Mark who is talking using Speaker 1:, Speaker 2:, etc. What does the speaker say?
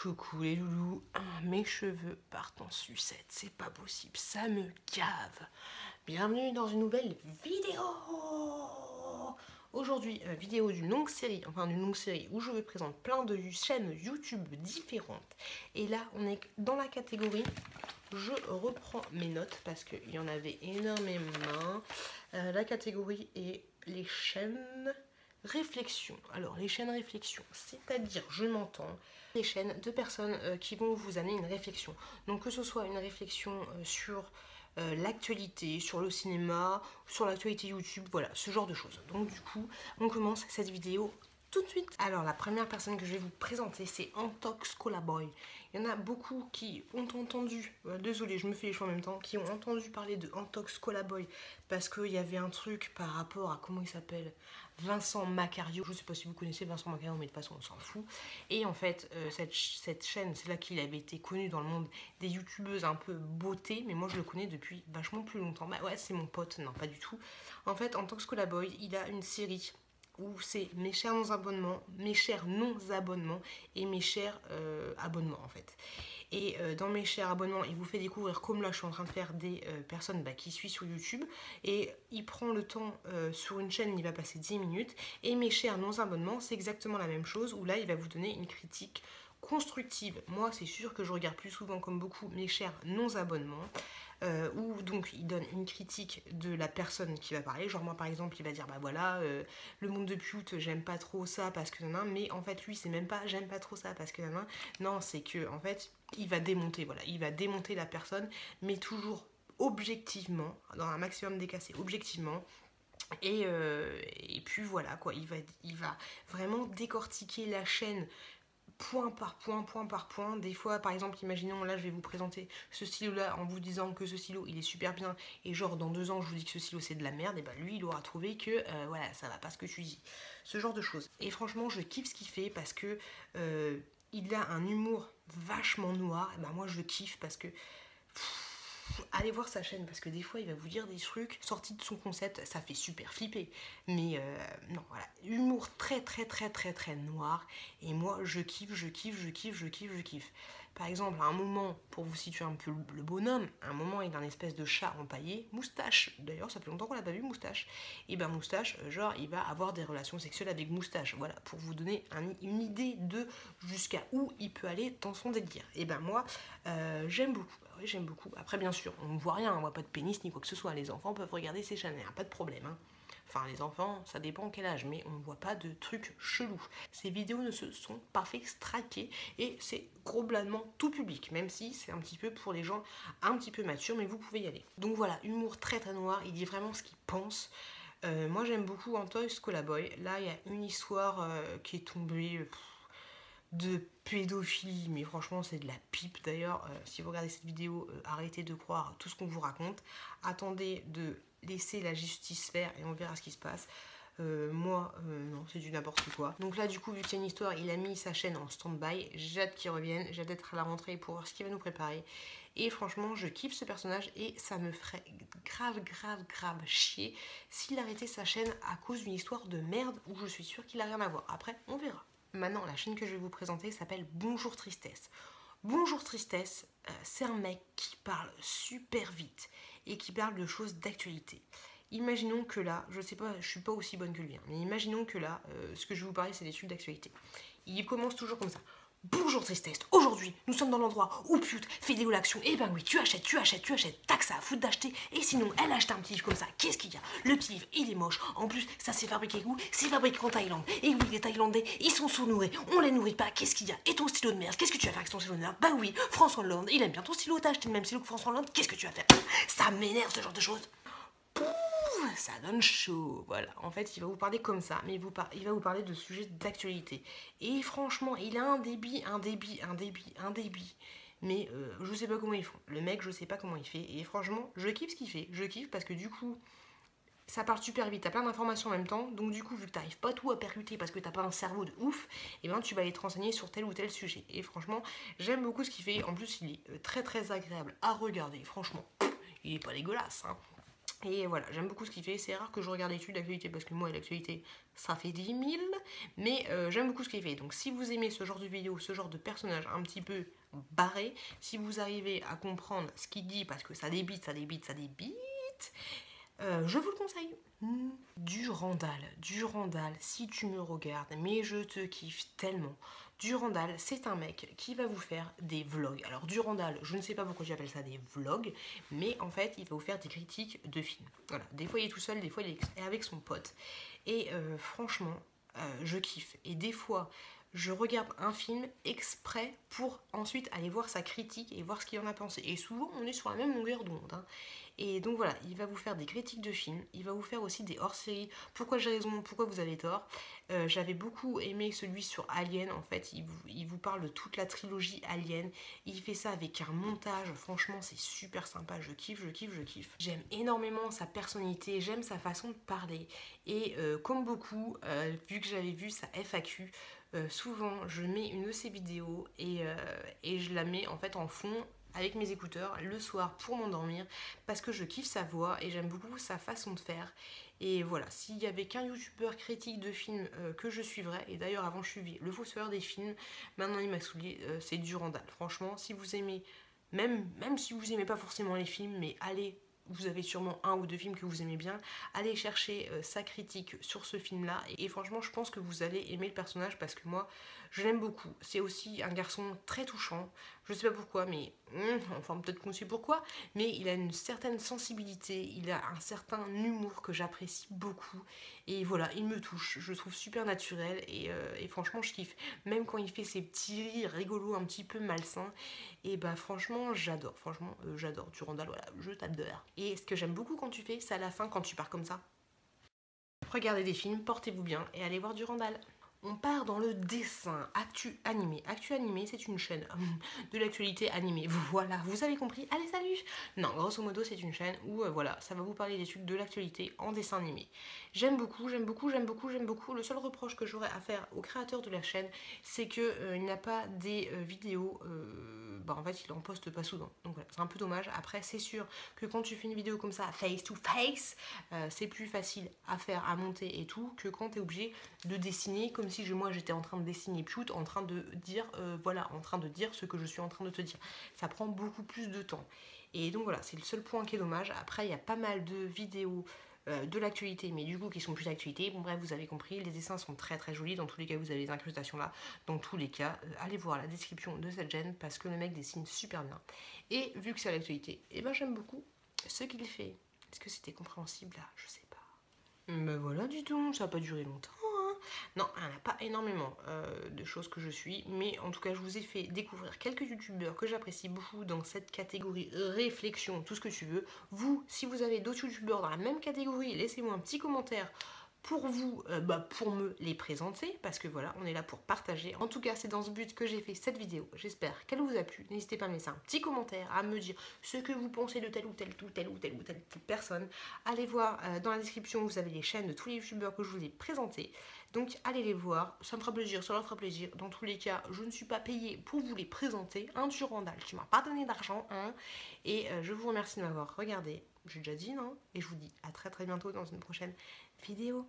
Speaker 1: Coucou les loulous, mes cheveux partent en sucette, c'est pas possible, ça me cave. Bienvenue dans une nouvelle vidéo. Aujourd'hui, vidéo d'une longue série, où je vous présente plein de chaînes YouTube différentes. Et là, on est dans la catégorie, je reprends mes notes parce qu'il y en avait énormément. La catégorie est les chaînes réflexion. Alors, les chaînes réflexion, c'est-à-dire, je m'entends, des chaînes de personnes qui vont vous amener une réflexion. Donc, que ce soit une réflexion sur l'actualité, sur le cinéma, sur l'actualité YouTube, voilà, ce genre de choses. Donc, du coup, on commence cette vidéo tout de suite. Alors, la première personne que je vais vous présenter, c'est Antox Colaboy. Il y en a beaucoup qui ont entendu, désolé, je me fais les choix en même temps, qui ont entendu parler de Antox Colaboy parce qu'il y avait un truc par rapport à, comment il s'appelle, Vincent Macario. Je ne sais pas si vous connaissez Vincent Macario, mais de toute façon, on s'en fout. Et en fait, cette chaîne, c'est là qu'il avait été connu dans le monde des youtubeuses un peu beauté, mais moi je le connais depuis vachement plus longtemps. Bah ouais, c'est mon pote, non, pas du tout. En fait, Antox Colaboy, il a une série où c'est mes chers non-abonnements, mes chers non-abonnements et mes chers abonnements en fait. Et dans mes chers abonnements, il vous fait découvrir, comme là je suis en train de faire, des personnes qui suivent sur YouTube. Et il prend le temps sur une chaîne, il va passer 10 minutes. Et mes chers non-abonnements, c'est exactement la même chose, où là il va vous donner une critique constructive. Moi c'est sûr que je regarde plus souvent, comme beaucoup, mes chers non-abonnements. Où donc il donne une critique de la personne qui va parler. Genre moi par exemple il va dire bah voilà le monde de pute j'aime pas trop ça parce que nan, mais en fait lui c'est même pas j'aime pas trop ça parce que nan, non, c'est que en fait il va démonter, voilà, il va démonter la personne, mais toujours objectivement, dans un maximum des cas c'est objectivement. Et puis voilà quoi, il va vraiment décortiquer la chaîne point par point, point par point. Des fois, par exemple, imaginons, là, je vais vous présenter ce stylo-là en vous disant que ce stylo, il est super bien. Et genre, dans 2 ans, je vous dis que ce stylo, c'est de la merde. Et bah, lui, il aura trouvé que, voilà, ça va pas ce que tu dis. Ce genre de choses. Et franchement, je kiffe ce qu'il fait parce que il a un humour vachement noir. Et bah, moi, je kiffe parce que... allez voir sa chaîne parce que des fois il va vous dire des trucs sortis de son concept, ça fait super flipper, mais non, voilà, humour très très très très très noir, et moi je kiffe. Par exemple, à un moment, pour vous situer un peu le bonhomme, à un moment il a un espèce de chat empaillé, Moustache, d'ailleurs ça fait longtemps qu'on l'a pas vu, Moustache, et ben Moustache, genre il va avoir des relations sexuelles avec Moustache, voilà, pour vous donner une idée de jusqu'à où il peut aller dans son délire. Et ben moi j'aime beaucoup. Oui, j'aime beaucoup. Après, bien sûr, on ne voit rien, on voit pas de pénis ni quoi que ce soit. Les enfants peuvent regarder ces chaînes, pas de problème. Hein. Enfin, les enfants, ça dépend quel âge, mais on ne voit pas de trucs chelous. Ces vidéos ne se sont pas fait straquer et c'est globalement tout public, même si c'est un petit peu pour les gens un petit peu matures, mais vous pouvez y aller. Donc voilà, humour très très noir, il dit vraiment ce qu'il pense. Moi, j'aime beaucoup Antox Colaboy. Là, il y a une histoire qui est tombée... de pédophilie, mais franchement c'est de la pipe. D'ailleurs si vous regardez cette vidéo, arrêtez de croire tout ce qu'on vous raconte, attendez de laisser la justice faire et on verra ce qui se passe. Non, c'est du n'importe quoi. Donc là du coup, vu qu'il y a une histoire, il a mis sa chaîne en stand-by. J'ai hâte qu'il revienne, j'ai hâte d'être à la rentrée pour voir ce qu'il va nous préparer. Et franchement je kiffe ce personnage et ça me ferait grave chier s'il arrêtait sa chaîne à cause d'une histoire de merde où je suis sûre qu'il a rien à voir. Après on verra. Maintenant, la chaîne que je vais vous présenter s'appelle Bonjour Tristesse. Bonjour Tristesse, c'est un mec qui parle super vite et qui parle de choses d'actualité. Imaginons que là, je sais pas, je suis pas aussi bonne que lui, hein, mais imaginons que là, ce que je vais vous parler, c'est des trucs d'actualité. Il commence toujours comme ça. Bonjour Tristesse, aujourd'hui nous sommes dans l'endroit où pute fait des l'action. Et ben oui, tu achètes, tac, ça à foutre d'acheter. Et sinon, elle achète un petit livre comme ça, qu'est-ce qu'il y a? Le petit livre, il est moche. En plus, ça c'est fabriqué où? C'est fabriqué en Thaïlande. Et oui, les Thaïlandais, ils sont sous-nourris. On les nourrit pas, qu'est-ce qu'il y a? Et ton stylo de merde, qu'est-ce que tu vas faire avec ton stylo de merde? Bah oui, François Hollande, il aime bien ton stylo, t'as acheté le même stylo que François Hollande, qu'est-ce que tu vas faire? Ça m'énerve ce genre de choses. Ça donne chaud, voilà. En fait, il va vous parler comme ça, mais il va vous parler de sujets d'actualité. Et franchement, il a un débit. Mais je sais pas comment ils font. Le mec, je sais pas comment il fait. Et franchement, je kiffe ce qu'il fait. Je kiffe parce que du coup, ça parle super vite. T'as plein d'informations en même temps. Donc du coup, vu que t'arrives pas tout à percuter parce que t'as pas un cerveau de ouf, et ben tu vas aller te renseigner sur tel ou tel sujet. Et franchement, j'aime beaucoup ce qu'il fait. En plus, il est très très agréable à regarder. Franchement, il est pas dégueulasse, hein. Et voilà, j'aime beaucoup ce qu'il fait. C'est rare que je regarde l'étude d'actualité parce que moi, l'actualité, ça fait 10 000. Mais j'aime beaucoup ce qu'il fait. Donc si vous aimez ce genre de vidéo, ce genre de personnage un petit peu barré, si vous arrivez à comprendre ce qu'il dit parce que ça débite, ça débite, ça débite, je vous le conseille. Durandal, si tu me regardes, mais je te kiffe tellement. Durandal, c'est un mec qui va vous faire des vlogs. Alors Durandal, je ne sais pas pourquoi j'appelle ça des vlogs, mais en fait, il va vous faire des critiques de films. Voilà, des fois il est tout seul, des fois il est avec son pote. Et franchement, je kiffe. Et des fois, je regarde un film exprès pour ensuite aller voir sa critique et voir ce qu'il en a pensé. Et souvent, on est sur la même longueur d'onde, hein. Et donc voilà, il va vous faire des critiques de films, il va vous faire aussi des hors-séries. Pourquoi j'ai raison, pourquoi vous avez tort. J'avais beaucoup aimé celui sur Alien, en fait, il vous parle de toute la trilogie Alien. Il fait ça avec un montage, franchement, c'est super sympa, je kiffe, je kiffe, je kiffe. J'aime énormément sa personnalité, j'aime sa façon de parler. Et comme beaucoup, vu que j'avais vu sa FAQ, souvent je mets une de ses vidéos et je la mets en fait en fond avec mes écouteurs le soir pour m'endormir parce que je kiffe sa voix et j'aime beaucoup sa façon de faire. Et voilà, s'il y avait qu'un youtubeur critique de films que je suivrais, et d'ailleurs avant je suivais le fossoyeur des films, maintenant il m'a saoulé, c'est Durandal. Franchement, si vous aimez, même si vous aimez pas forcément les films, mais allez, vous avez sûrement un ou deux films que vous aimez bien, allez chercher sa critique sur ce film là et franchement je pense que vous allez aimer le personnage parce que moi je l'aime beaucoup. C'est aussi un garçon très touchant, je sais pas pourquoi mais enfin peut-être qu'on sait pourquoi, mais il a une certaine sensibilité, il a un certain humour que j'apprécie beaucoup et voilà, il me touche, je le trouve super naturel et franchement je kiffe, même quand il fait ses petits rires rigolos un petit peu malsains et bah franchement j'adore, j'adore Durandal, voilà, je t'adore. Et ce que j'aime beaucoup quand tu fais, c'est à la fin quand tu pars comme ça. Regardez des films, portez-vous bien et allez voir Durandal. On part dans le dessin, Actu Animé. Actu Animé, c'est une chaîne de l'actualité animée. Voilà, vous avez compris. Allez, salut! Non, grosso modo, c'est une chaîne où, voilà, ça va vous parler des trucs de l'actualité en dessin animé. J'aime beaucoup, j'aime beaucoup, j'aime beaucoup, j'aime beaucoup. Le seul reproche que j'aurais à faire au créateur de la chaîne, c'est qu'il n'a pas des vidéos, bah en fait, il en poste pas souvent. Donc voilà, c'est un peu dommage. Après, c'est sûr que quand tu fais une vidéo comme ça, face to face, c'est plus facile à faire, à monter et tout, que quand tu es obligé de dessiner comme si moi j'étais en train de dessiner Pute, en train de dire voilà, en train de dire ce que je suis en train de te dire. Ça prend beaucoup plus de temps. Et donc voilà, c'est le seul point qui est dommage. Après, il y a pas mal de vidéos de l'actualité, mais du coup qui sont plus d'actualité. Bon bref, vous avez compris, les dessins sont très très jolis. Dans tous les cas, vous avez les incrustations là. Dans tous les cas, allez voir la description de cette chaîne parce que le mec dessine super bien. Et vu que c'est à l'actualité, et ben j'aime beaucoup ce qu'il fait. Est-ce que c'était compréhensible là? Je sais pas. Ben voilà, du tout, ça n'a pas duré longtemps. Non, il n'y en a pas énormément de choses que je suis, mais en tout cas, je vous ai fait découvrir quelques youtubeurs que j'apprécie beaucoup dans cette catégorie réflexion, tout ce que tu veux. Vous, si vous avez d'autres youtubeurs dans la même catégorie, laissez-moi un petit commentaire pour vous, pour me les présenter, parce que voilà, on est là pour partager. En tout cas, c'est dans ce but que j'ai fait cette vidéo. J'espère qu'elle vous a plu. N'hésitez pas à me laisser un petit commentaire, à me dire ce que vous pensez de telle ou telle personne. Allez voir dans la description, vous avez les chaînes de tous les youtubeurs que je vous ai présentés. Donc allez les voir, ça me fera plaisir, ça leur fera plaisir. Dans tous les cas, je ne suis pas payée pour vous les présenter. Un Durandal, tu m'as pas donné d'argent, hein. Et je vous remercie de m'avoir regardé. J'ai déjà dit, non? Et je vous dis à très très bientôt dans une prochaine vidéo.